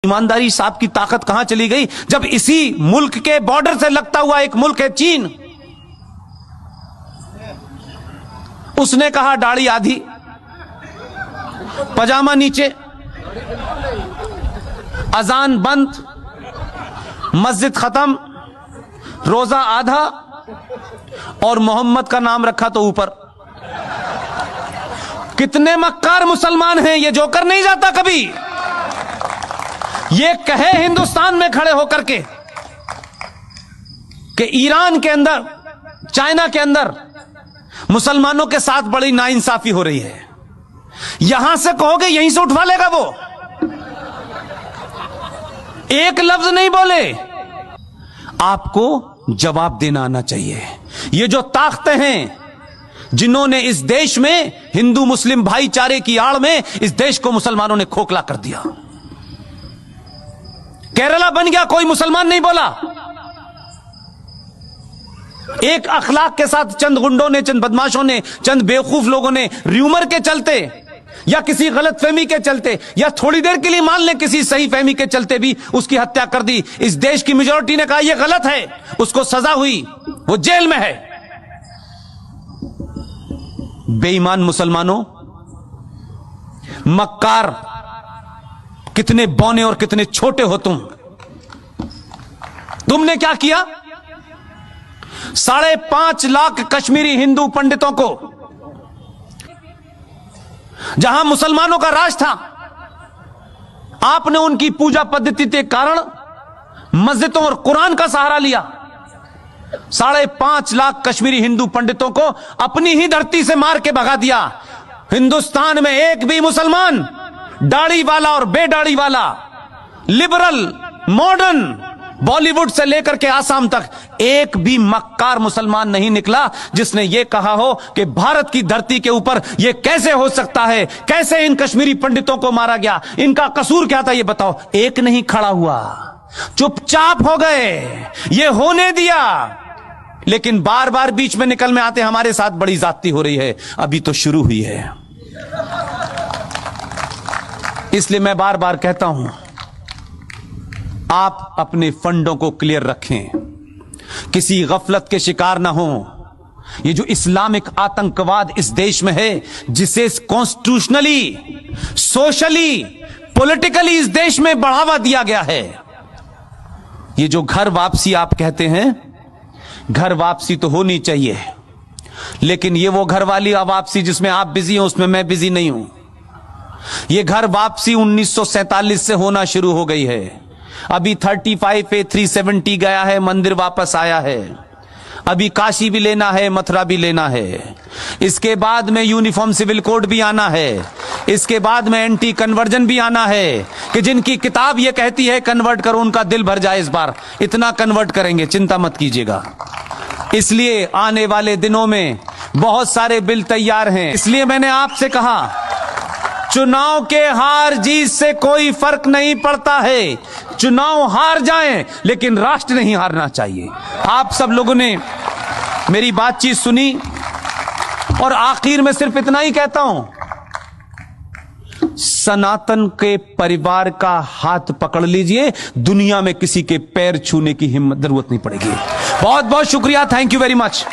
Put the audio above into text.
ईमानदारी साहब की ताकत कहां चली गई जब इसी मुल्क के बॉर्डर से लगता हुआ एक मुल्क है चीन, उसने कहा दाढ़ी आधी पजामा नीचे, अजान बंद, मस्जिद खत्म, रोजा आधा और मोहम्मद का नाम रखा तो ऊपर। कितने मक्कार मुसलमान हैं, ये जोकर नहीं जाता कभी। ये कहे हिंदुस्तान में खड़े होकर के कि ईरान के अंदर, चाइना के अंदर मुसलमानों के साथ बड़ी नाइंसाफी हो रही है, यहां से कहोगे यहीं से उठवा लेगा वो। एक लफ्ज नहीं बोले। आपको जवाब देना आना चाहिए। ये जो ताकतें हैं जिन्होंने इस देश में हिंदू मुस्लिम भाईचारे की आड़ में इस देश को मुसलमानों ने खोखला कर दिया। केरला बन गया, कोई मुसलमान नहीं बोला। एक अखलाक के साथ चंद गुंडों ने, चंद बदमाशों ने, चंद बेवकूफ लोगों ने र्यूमर के चलते या किसी गलतफहमी के चलते या थोड़ी देर के लिए मान लें किसी सही फहमी के चलते भी उसकी हत्या कर दी। इस देश की मेजॉरिटी ने कहा यह गलत है, उसको सजा हुई, वो जेल में है। बेईमान मुसलमानों, मक्कार, कितने बौने और कितने छोटे हो तुमने क्या किया? 5.5 लाख कश्मीरी हिंदू पंडितों को, जहां मुसलमानों का राज था, आपने उनकी पूजा पद्धति के कारण मस्जिदों और कुरान का सहारा लिया। 5.5 लाख कश्मीरी हिंदू पंडितों को अपनी ही धरती से मार के भगा दिया। हिंदुस्तान में एक भी मुसलमान, दाढ़ी वाला और बेदाढ़ी वाला, लिबरल, मॉडर्न, बॉलीवुड से लेकर के आसाम तक एक भी मक्कार मुसलमान नहीं निकला जिसने यह कहा हो कि भारत की धरती के ऊपर यह कैसे हो सकता है, कैसे इन कश्मीरी पंडितों को मारा गया, इनका कसूर क्या था, यह बताओ। एक नहीं खड़ा हुआ, चुपचाप हो गए, ये होने दिया। लेकिन बार बार बीच में निकल में आते हमारे साथ बड़ी ज्यादती हो रही है, अभी तो शुरू हुई है। इसलिए मैं बार बार कहता हूं, आप अपने फंडों को क्लियर रखें, किसी गफलत के शिकार ना हो। ये जो इस्लामिक आतंकवाद इस देश में है, जिसे कॉन्स्टिट्यूशनली, सोशली, पॉलिटिकली इस देश में बढ़ावा दिया गया है, ये जो घर वापसी आप कहते हैं, घर वापसी तो होनी चाहिए, लेकिन ये वो घर वाली वापसी जिसमें आप बिजी हो, उसमें मैं बिजी नहीं हूं। ये घर वापसी 1947 से होना शुरू हो गई है। अभी 35A 370 गया है, मंदिर वापस आया है। अभी काशी भी लेना है, मथुरा भी लेना है। इसके बाद में यूनिफॉर्म सिविल कोड भी आना है। इसके बाद में एंटी कन्वर्जन भी आना है कि जिनकी किताब ये कहती है कन्वर्ट करो, उनका दिल भर जाए। इस बार इतना कन्वर्ट करेंगे, चिंता मत कीजिएगा। इसलिए आने वाले दिनों में बहुत सारे बिल तैयार हैं। इसलिए मैंने आपसे कहा, चुनाव के हार जीत से कोई फर्क नहीं पड़ता है। चुनाव हार जाएं, लेकिन राष्ट्र नहीं हारना चाहिए। आप सब लोगों ने मेरी बातचीत सुनी और आखिर में सिर्फ इतना ही कहता हूं, सनातन के परिवार का हाथ पकड़ लीजिए, दुनिया में किसी के पैर छूने की हिम्मत, जरूरत नहीं पड़ेगी। बहुत बहुत शुक्रिया, थैंक यू वेरी मच।